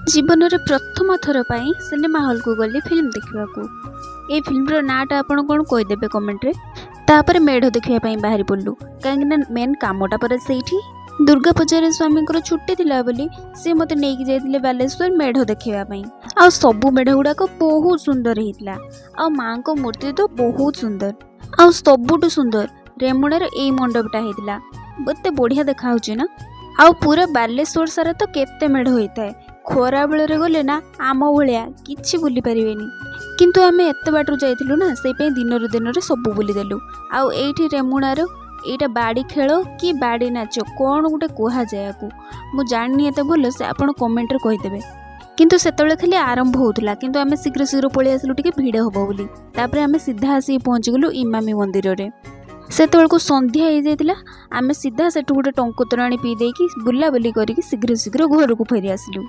जीवन में प्रथम थर पर सिनेमा हॉल को गली फिल्म देखा। ये फिल्म नाटा आपड़ कौन कहीदेवे कमेंट रे। तापर मेढ़ देखापी बाहरी पड़लु कहीं मेन कामटा पर से दुर्गा पूजा स्वामी छुट्टी थिला बोली सी मत नहीं जाइए बालेश्वर मेढ़ देखापी। आ सबू मेढ़ गुड़ाक बहुत सुंदर होता। आ माँ को मूर्ति तो बहुत सुंदर। आ सबुठ सुंदर रेमुणार यही मंडपटा होता। एत बढ़िया देखा ना। आ पूरा बालेश्वर सारा तो केते मेढ़ होता है। खरा बेले गले ना आम भाया कि बुली पारे किंतु आम एत बाटर जाइलु ना से दिन दिन सब बुलीदेलु। आठी रेमुणार यहाँ बाड़ी खेल कि बाड़ी नाच कौन गोटे कहुए मुझे जानी एत भल से आप कमेंट कहीदेवे। किंतु से खाली आरंभ होता किंतु आम शीघ्र शीघ्र पलि आसलु टिके भिड़ हम बोली। तापर आम सीधा आसी पहुँची गलु इमामी मंदिर रे। से संध्या हो जाता आम सीधा से गोटे टंकुतराणी पी देकी बुलाबुली करके शीघ्र शीघ्र घर को फेरी आसलु।